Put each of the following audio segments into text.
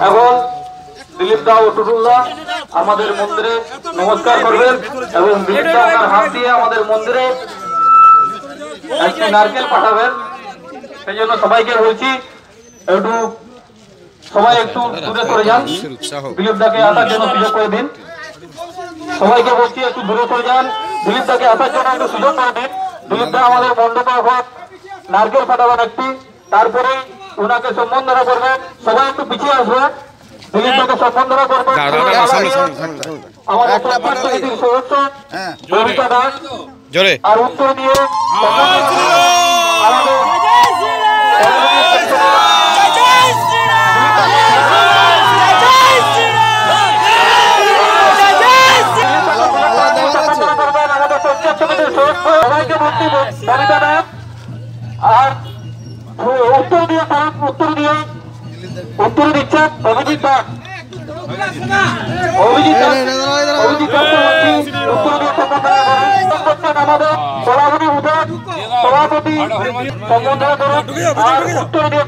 এখন দিলীপ দা ও টুটুলদা আমাদের মন্দিরে নমস্কার করবেন এবং দিলীপ দা আপনার হাত দিয়ে আমাদের মন্দিরে একটি নারকেল পাঠাবেন। সেই জন্য সবাইকে বলছি একটু সবাই একটু দূরে সরে যান, দিলীপ দাকে আসার জন্য সুযোগ করে দিন। সবাইকে বলছি একটু দূরে সরে যান, দিলীপ দাকে আসার জন্য একটু সুযোগ করে দিন। দিলীপ দা আমাদের মণ্ডপে এখন নারকেল ফাটাবেন একটি, তারপরে ওনাকে সম্বন্ধনা করবেন। সবাই একটু পিছিয়ে আসবে, দিলীপ দাকে সম্বন্ধনা করবেন। আমাদের সদস্য ববিতা দাস আর উত্তর দিয়ে সবাইকে বলছি ববিতা দাস আর উত্তর দিচ্ছেন অভিজিৎ দাস। আমাদের সভাপতি সভাপতি সম্বোধন করুন আর উত্তর দিয়ে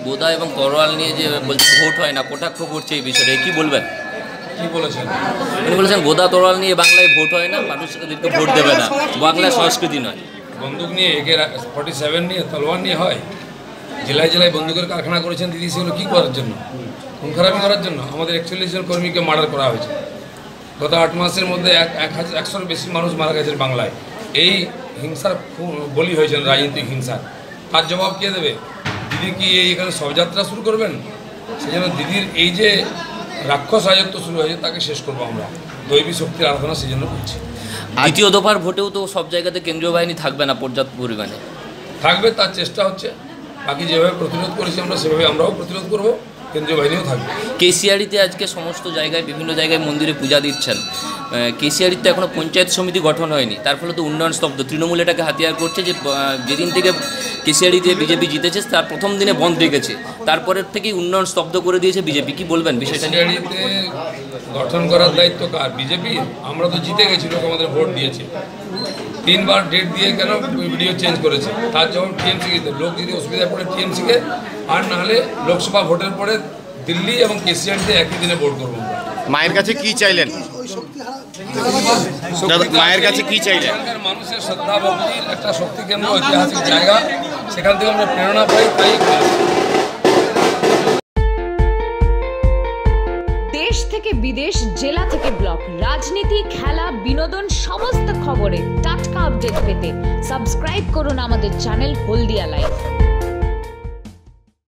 বোদা এবং করোয়াল নিয়ে যে বলছে ভোট হয় না, কটাক্ষ করছে এই বিষয়ে কি বলবেন? কি বলেছেন? উনি বলেছেন বোদা তরোয়াল নিয়ে বাংলায় ভোট হয় না, মানুষকে ভোট দেবে না, বাংলায় সংস্কৃতি নয়। বন্দুক নিয়ে AK-47 নিয়ে তলোয়ার নিয়ে হয়? জেলায় জেলায় বন্দুকের কারখানা করেছেন দিদি, সেগুলো কী করার জন্য? খুন খারাপি করার জন্য। আমাদের 41 জন কর্মীকে মার্ডার করা হয়েছে গত 8 মাসের মধ্যে। 100-র বেশি মানুষ মারা গেছেন বাংলায়। এই হিংসার বলি হয়েছেন, রাজনৈতিক হিংসার। তার জবাব কে দেবে? দিদি কি এখানে শবযাত্রা শুরু করবেন? সেই জন্য দিদির এই যে রাক্ষস রাজত্ব শুরু হয়েছে তাকে শেষ করবো আমরা। দৈবী শক্তির আরাধনা সেই জন্য করছি। দ্বিতীয় দফার ভোটেও তো সব জায়গাতে কেন্দ্রীয় বাহিনী থাকবে না পর্যাপ্ত পরিমাণে। থাকবে, তার চেষ্টা হচ্ছে। বাকি যেভাবে প্রতিরোধ করেছি আমরা সেভাবে আমরাও প্রতিরোধ করবো, কেন্দ্রীয় বাহিনীও থাকবে। কেসিআরিতে আজকে সমস্ত জায়গায় বিভিন্ন জায়গায় মন্দিরে পূজা দিচ্ছেন, কেশিয়ারির তো এখনও পঞ্চায়েত সমিতি গঠন হয়নি, তার ফলে তো উন্নয়ন স্তব্ধ। তৃণমূল এটাকে হাতিয়ার করছে যে যেদিন থেকে কেশিয়ারিতে বিজেপি জিতেছে তার প্রথম দিনে বন্ধ রেখেছে, তারপরের থেকেই উন্নয়ন স্তব্ধ করে দিয়েছে বিজেপি। কি বলবেন বিষয়টা নিয়ে? কেশিয়ারিতে গঠন করার দায়িত্ব কার? বিজেপি। আমরা তো জিতে গেছি, লোক আমাদের ভোট দিয়েছে। 3 বার ডেট দিয়ে কেন ভিডিও চেঞ্জ করেছে? তার যখন টিএমসিকে লোক যদি অসুবিধায় পড়ে টিএমসিকে, আর নাহলে লোকসভা ভোটের পরে দিল্লি এবং কেশিয়ারিতে একই দিনে ভোট করবো। মায়ের কাছে কি চাইলেন? মায়ের কাছে কি চাইলেন? মানুষের শ্রদ্ধা ভক্তির একটা শক্তি কেন্দ্র, ঐতিহাসিক জায়গা, সেখান থেকে আমরা প্রেরণা পাই। তাই দেশ থেকে বিদেশ, জেলা থেকে ব্লক, রাজনীতি, খেলা, বিনোদন সমস্ত খবরে টাটকা আপডেট পেতে সাবস্ক্রাইব করুন আমাদের চ্যানেল হলদিয়া লাইভ।